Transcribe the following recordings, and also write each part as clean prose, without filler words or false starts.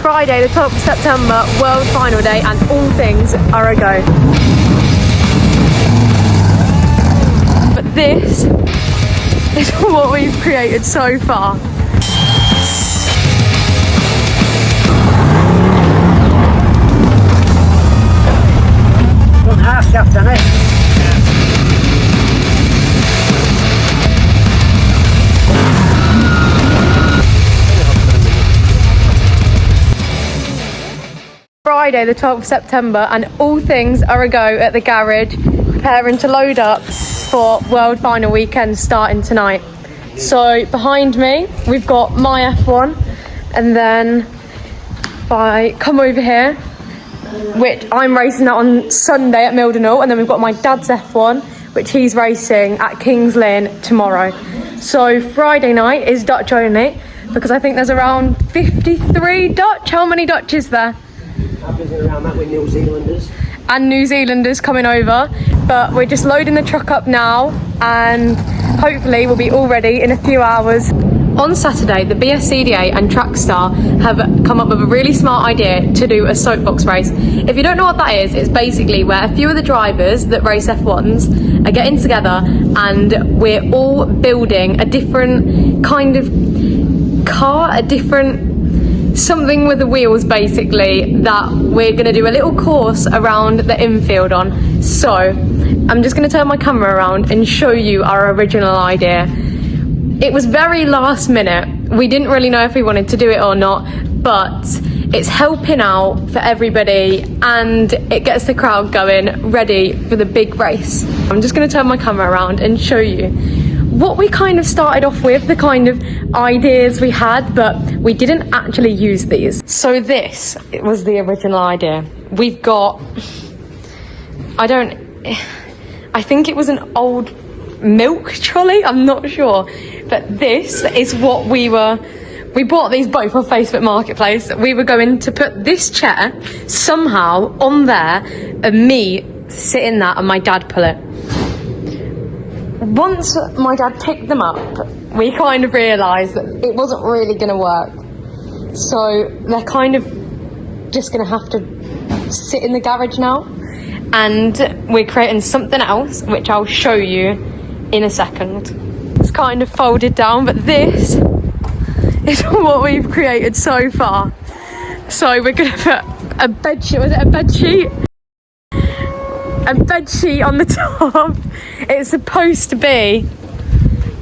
Friday the 12th of September, World Final Day, and all things are a go. But this is what we've created so far. Half shaft on it. Friday the 12th of September, and all things are a go at the garage, preparing to load up for World Final Weekend starting tonight. So behind me we've got my F1, and then if I come over here, which I'm racing that on Sunday at Mildenhall, and then we've got my dad's F1, which he's racing at Kings Lynn tomorrow. So Friday night is Dutch only, because I think there's around 53 Dutch. How many Dutch is there? Around that with New Zealanders. And New Zealanders coming over, but we're just loading the truck up now, and hopefully we'll be all ready in a few hours. On Saturday, the BSCDA and Trackstar have come up with a really smart idea to do a soapbox race. If you don't know what that is, it's basically where a few of the drivers that race F1s are getting together, and we're all building a different kind of car, a different something with the wheels, basically, that we're going to do a little course around the infield on. So I'm just going to turn my camera around and show you our original idea. It was very last minute. We didn't really know if we wanted to do it or not, but it's helping out for everybody and it gets the crowd going, ready for the big race. I'm just going to turn my camera around and show you what we kind of started off with, the kind of ideas we had, but we didn't actually use these. So this was the original idea. We've got, I think it was an old milk trolley, I'm not sure, but this is what we bought these both on Facebook Marketplace. We were going to put this chair somehow on there and me sit in that and my dad pull it. Once my dad picked them up, we kind of realised that it wasn't really going to work. So they're kind of just going to have to sit in the garage now. And we're creating something else, which I'll show you in a second. It's kind of folded down, but this is what we've created so far. So we're going to put a bed sheet, was it a bed sheet? A bed sheet on the top. It's supposed to be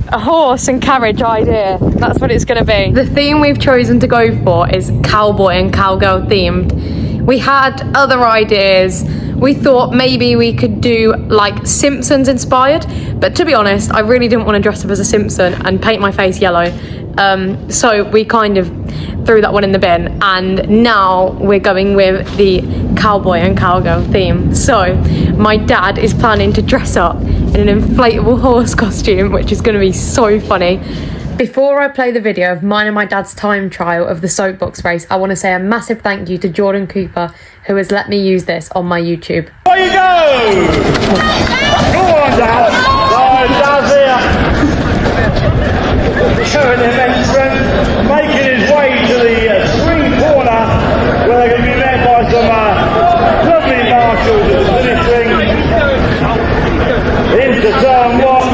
a horse and carriage idea. That's what it's going to be. The theme we've chosen to go for is cowboy and cowgirl themed. We had other ideas. We thought maybe we could do like Simpsons inspired, but to be honest, I really didn't want to dress up as a Simpson and paint my face yellow. So we kind of threw that one in the bin, and now we're going with the cowboy and cowgirl theme. So my dad is planning to dress up in an inflatable horse costume, which is going to be so funny. Before I play the video of mine and my dad's time trial of the soapbox race, I want to say a massive thank you to Jordan Cooper, who has let me use this on my YouTube. There you go! Go on, Dad! Dad's here! Showing him entrance, making his way to the spring corner, where they're going to be met by some lovely marshals at the finishing. Into turn one.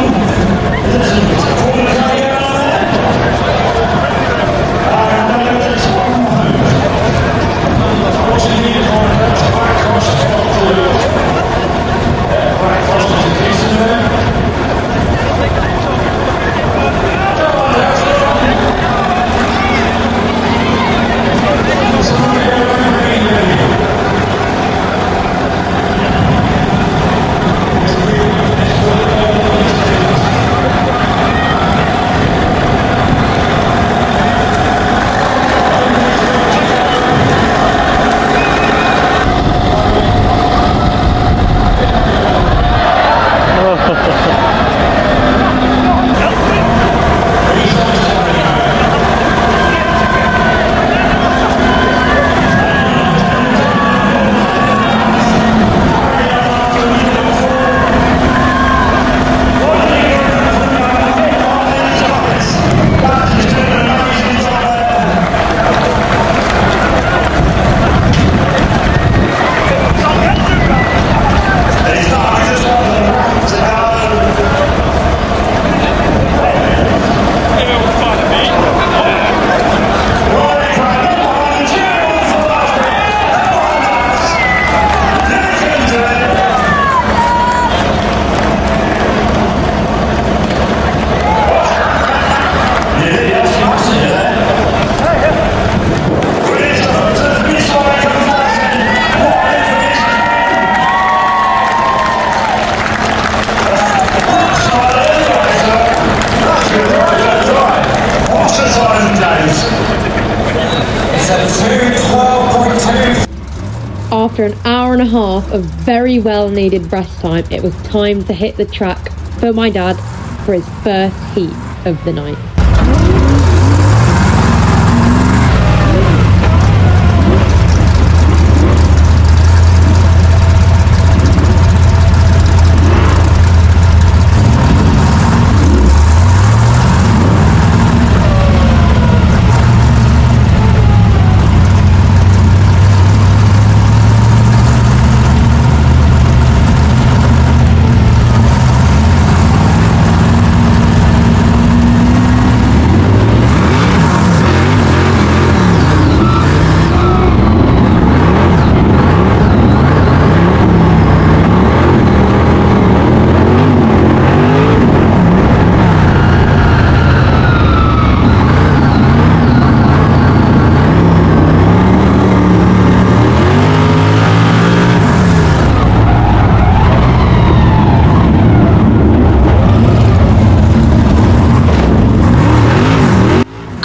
After an hour and a half of very well needed rest time, it was time to hit the track for my dad for his first heat of the night.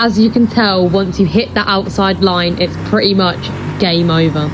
As you can tell, once you hit that outside line, it's pretty much game over.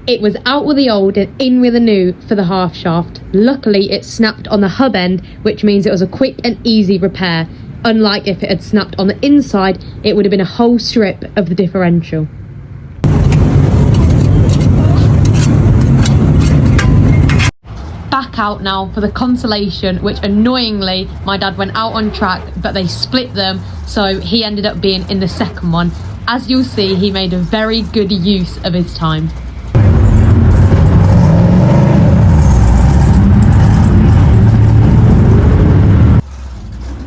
It was out with the old and in with the new for the half shaft. Luckily, it snapped on the hub end, which means it was a quick and easy repair. Unlike if it had snapped on the inside, it would have been a whole strip of the differential. back out now for the Consolation, which annoyingly my dad went out on track, but they split them, so he ended up being in the second one. As you'll see, he made a very good use of his time.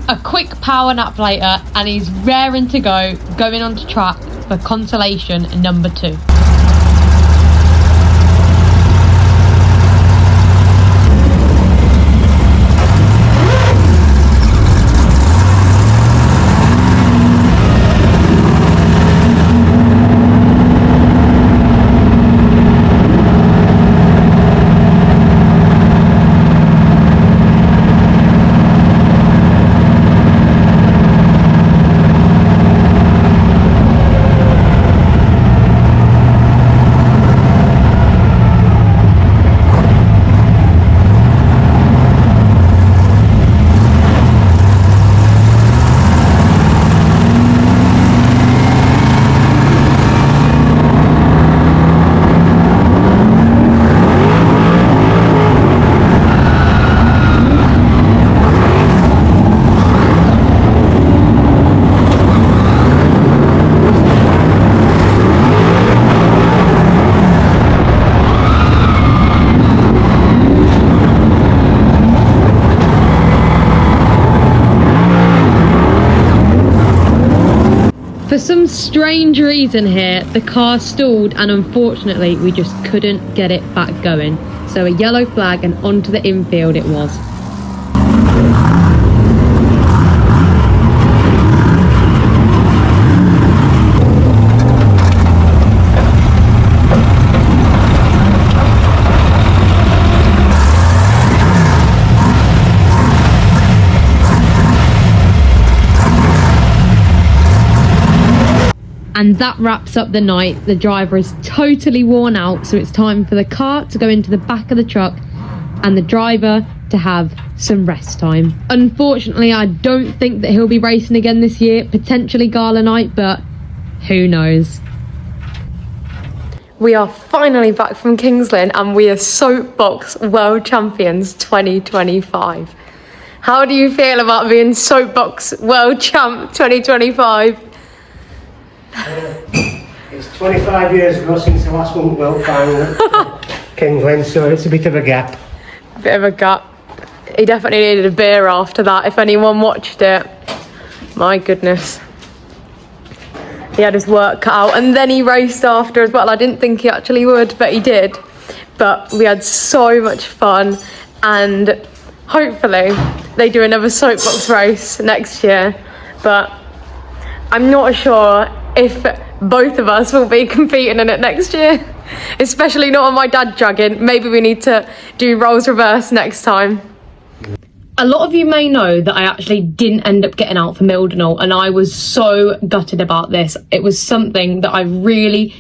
A quick power nap later and he's raring to go, going onto track for Consolation number 2. For some strange reason here, the car stalled and unfortunately we just couldn't get it back going. So a yellow flag and onto the infield it was. And that wraps up the night. The driver is totally worn out, so it's time for the car to go into the back of the truck and the driver to have some rest time. Unfortunately, I don't think that he'll be racing again this year, potentially gala night, but who knows. We are finally back from Kings Lynn and we are Soapbox World Champions 2025. How do you feel about being Soapbox World Champ 2025? It's 25 years ago since the last one World Final at Kings Lynn, so it's a bit of a gap. Bit of a gap. He definitely needed a beer after that, if anyone watched it. My goodness. He had his work cut out and then he raced after as well. I didn't think he actually would, but he did. But we had so much fun and hopefully they do another Soapbox race next year. But I'm not sure if both of us will be competing in it next year, especially not on my dad dragging. Maybe we need to do roles reverse next time. A lot of you may know that I actually didn't end up getting out for Mildenhall and I was so gutted about this. It was something that I really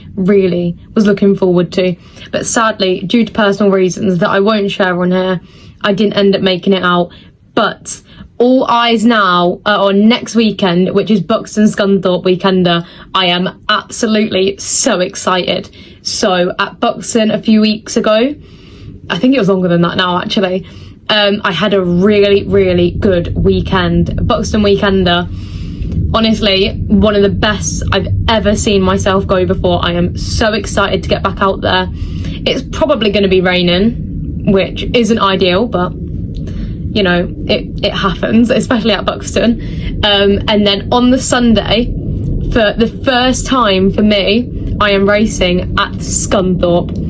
was looking forward to, but sadly due to personal reasons that I won't share on here, I didn't end up making it out. But all eyes now are on next weekend, which is Buxton Scunthorpe Weekender. I am absolutely so excited. So at Buxton a few weeks ago, I think it was longer than that now actually, I had a really good weekend. Buxton Weekender, honestly, one of the best I've ever seen myself go before. I am so excited to get back out there. It's probably going to be raining, which isn't ideal, but you know, it happens, especially at Buxton. And then on the Sunday, for the first time for me, I am racing at Scunthorpe.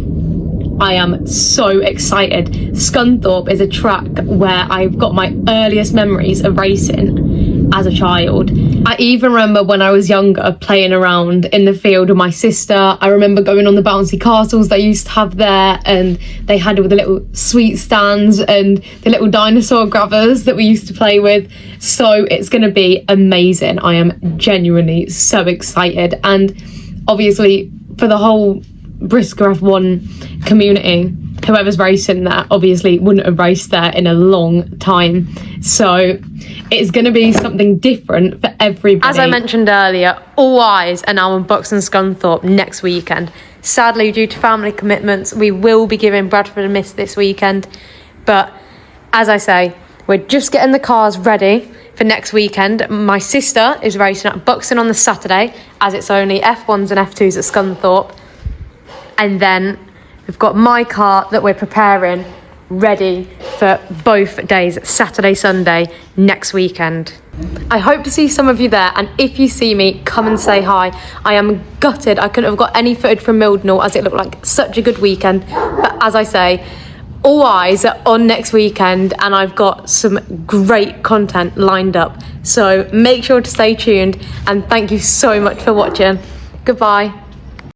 I am so excited. Scunthorpe is a track where I've got my earliest memories of racing as a child. I even remember when I was younger playing around in the field with my sister. I remember going on the bouncy castles they used to have there, and they had all the little sweet stands and the little dinosaur grabbers that we used to play with. So it's going to be amazing. I am genuinely so excited, and obviously for the whole Brisca F1 community, whoever's racing there obviously wouldn't have raced there in a long time, so it's going to be something different for everybody. As I mentioned earlier, all eyes are now on Buxton Scunthorpe next weekend. Sadly, due to family commitments, we will be giving Bradford a miss this weekend, But as I say, we're just getting the cars ready for next weekend. My sister is racing at Buxton on the Saturday, as it's only F1s and F2s at Scunthorpe. And then we've got my car that we're preparing ready for both days, Saturday, Sunday, next weekend. I hope to see some of you there, and if you see me, come and say hi. I am gutted I couldn't have got any footage from Mildenhall, as it looked like such a good weekend. But as I say, all eyes are on next weekend, and I've got some great content lined up. So make sure to stay tuned, and thank you so much for watching. Goodbye.